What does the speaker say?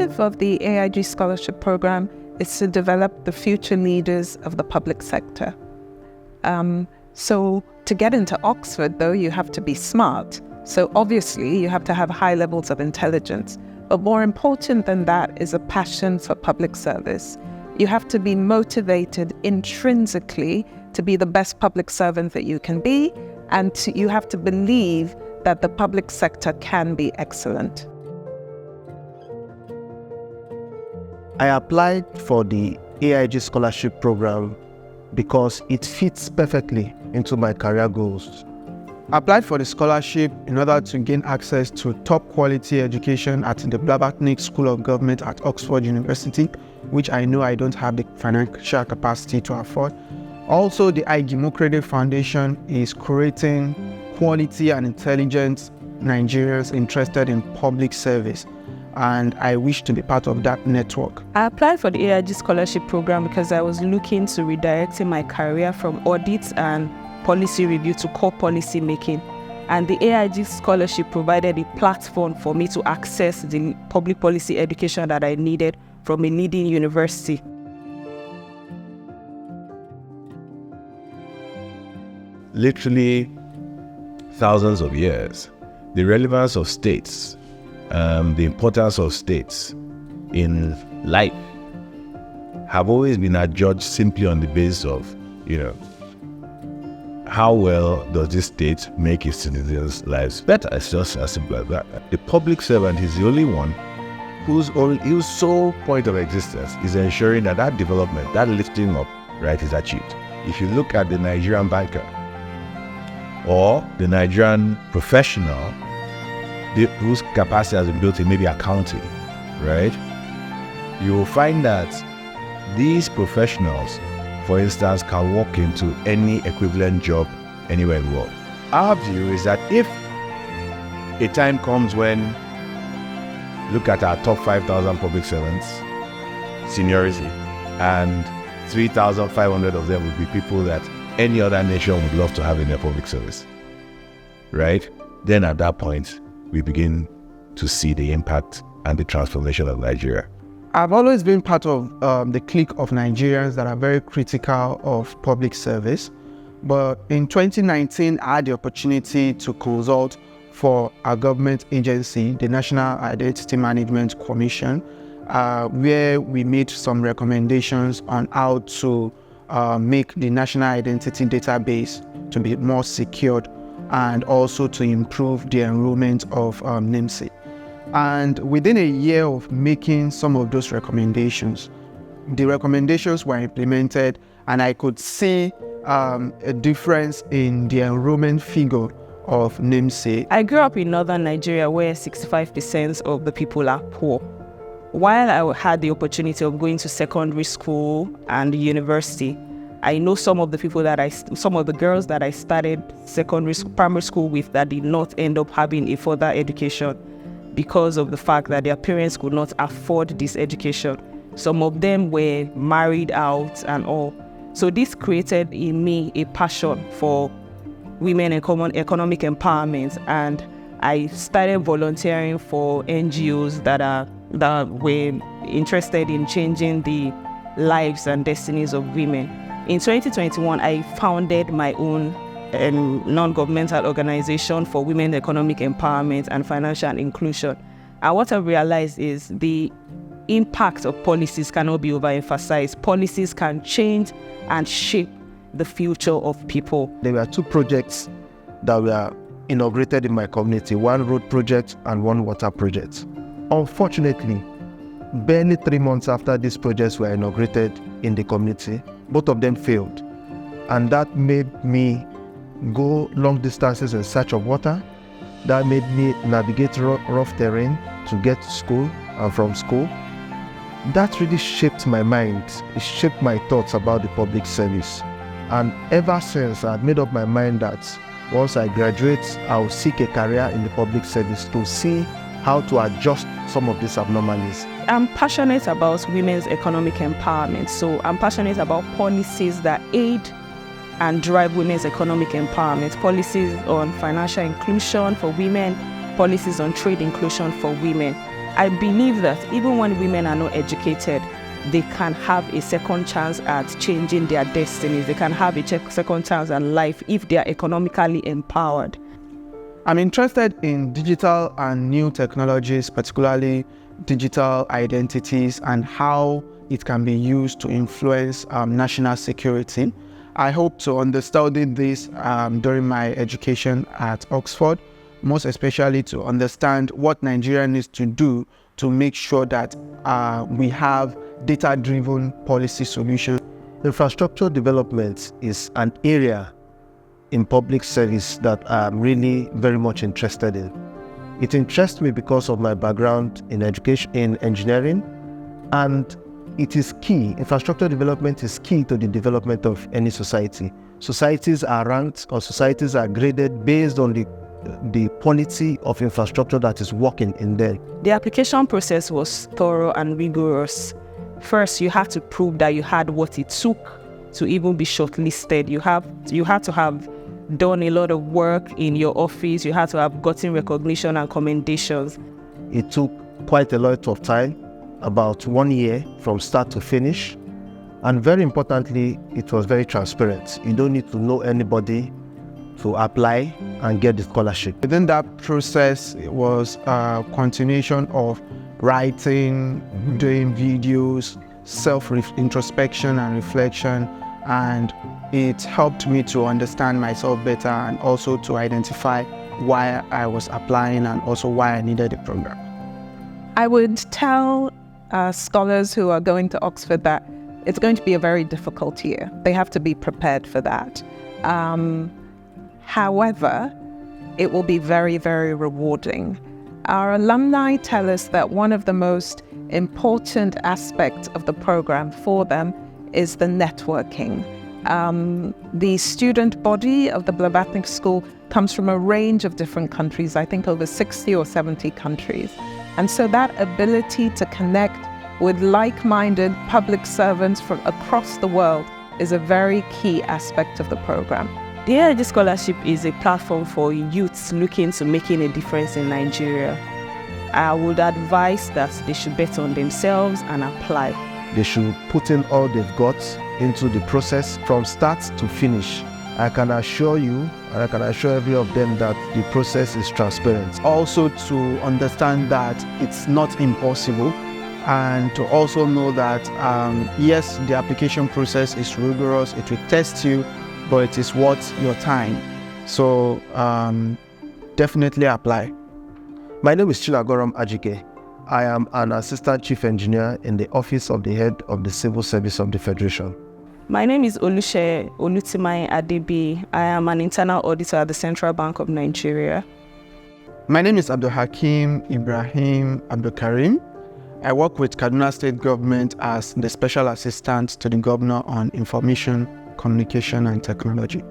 objective of the AIG Scholarship Program is to develop the future leaders of the public sector. So to get into Oxford, though, you have to be smart. So obviously, you have to have high levels of intelligence. But more important than that is a passion for public service. You have to be motivated intrinsically to be the best public servant that you can be, and you have to believe that the public sector can be excellent. I applied for the AIG Scholarship Program because it fits perfectly into my career goals. I applied for the scholarship in order to gain access to top quality education at the Blavatnik School of Government at Oxford University, which I know I don't have the financial capacity to afford. Also, the Aig-Imoukhuede Foundation is creating quality and intelligent Nigerians interested in public service, and I wish to be part of that network. I applied for the AIG Scholarship Program because I was looking to redirecting my career from audits and policy review to core policy making. And the AIG Scholarship provided a platform for me to access the public policy education that I needed from a leading university. Literally thousands of years, the relevance of states, the importance of states in life have always been adjudged simply on the basis of, how well does this state make its citizens' lives better? It's just as simple as that. The public servant is the only one whose sole point of existence is ensuring that that development, that lifting up, right, is achieved. If you look at the Nigerian banker or the Nigerian professional whose capacity has been built in maybe accounting, right, you will find that these professionals, for instance, can walk into any equivalent job anywhere in the world. Our view is that if a time comes when, look at our top 5,000 public servants, seniority, and 3,500 of them would be people that any other nation would love to have in their public service, right? Then at that point, we begin to see the impact and the transformation of Nigeria. I've always been part of the clique of Nigerians that are very critical of public service. But in 2019, I had the opportunity to consult for a government agency, the National Identity Management Commission, where we made some recommendations on how to make the national identity database to be more secured and also to improve the enrollment of NIMSI. And within a year of making some of those recommendations, the recommendations were implemented, and I could see a difference in the enrollment figure of NIMSI. I grew up in northern Nigeria where 65% of the people are poor. While I had the opportunity of going to secondary school and university, I know some of the girls that I started primary school with that did not end up having a further education because of the fact that their parents could not afford this education. Some of them were married out and all. So this created in me a passion for women and economic empowerment, and I started volunteering for NGOs that were interested in changing the lives and destinies of women. In 2021, I founded my own non-governmental organization for women economic empowerment and financial inclusion. And what I realized is the impact of policies cannot be overemphasized. Policies can change and shape the future of people. There were two projects that were inaugurated in my community, one road project and one water project. Unfortunately, barely 3 months after these projects were inaugurated in the community, both of them failed. And that made me go long distances in search of water. That made me navigate rough terrain to get to school and from school. That really shaped my mind. It shaped my thoughts about the public service. And ever since, I've made up my mind that once I graduate, I'll seek a career in the public service to see how to adjust some of these abnormalities. I'm passionate about women's economic empowerment. So I'm passionate about policies that aid and drive women's economic empowerment, policies on financial inclusion for women, policies on trade inclusion for women. I believe that even when women are not educated, they can have a second chance at changing their destinies. They can have a second chance at life if they are economically empowered. I'm interested in digital and new technologies, particularly digital identities and how it can be used to influence national security. I hope to understudy this during my education at Oxford, most especially to understand what Nigeria needs to do to make sure that we have data-driven policy solutions. Infrastructure development is an area in public service that I'm really very much interested in. It interests me because of my background in education, in engineering, and it is key. Infrastructure development is key to the development of any society. Societies are ranked or societies are graded based on the quality of infrastructure that is working in them. The application process was thorough and rigorous. First, you have to prove that you had what it took to even be shortlisted. You had to have done a lot of work in your office. You had to have gotten recognition and commendations. It took quite a lot of time, about 1 year from start to finish. And very importantly, it was very transparent. You don't need to know anybody to apply and get the scholarship. Within that process, it was a continuation of writing, doing videos, self-introspection and reflection, and it helped me to understand myself better and also to identify why I was applying and also why I needed the program. I would tell scholars who are going to Oxford that it's going to be a very difficult year. They have to be prepared for that. However, it will be very, very rewarding. Our alumni tell us that one of the most important aspects of the program for them is the networking. The student body of the Blavatnik School comes from a range of different countries, I think over 60 or 70 countries. And so that ability to connect with like-minded public servants from across the world is a very key aspect of the program. The AIG Scholarship is a platform for youths looking to making a difference in Nigeria. I would advise that they should bet on themselves and apply. They should put in all they've got into the process from start to finish. I can assure you, and I can assure every of them that the process is transparent. Also to understand that it's not impossible, and to also know that yes, the application process is rigorous, it will test you, but it is worth your time. So definitely apply. My name is Chilagoram Ajike. I am an Assistant Chief Engineer in the Office of the Head of the Civil Service of the Federation. My name is Olushe Olutimai Adebi. I am an internal auditor at the Central Bank of Nigeria. My name is Abdul Hakim Ibrahim Abdul Karim. I work with Kaduna State Government as the Special Assistant to the Governor on Information, Communication and Technology.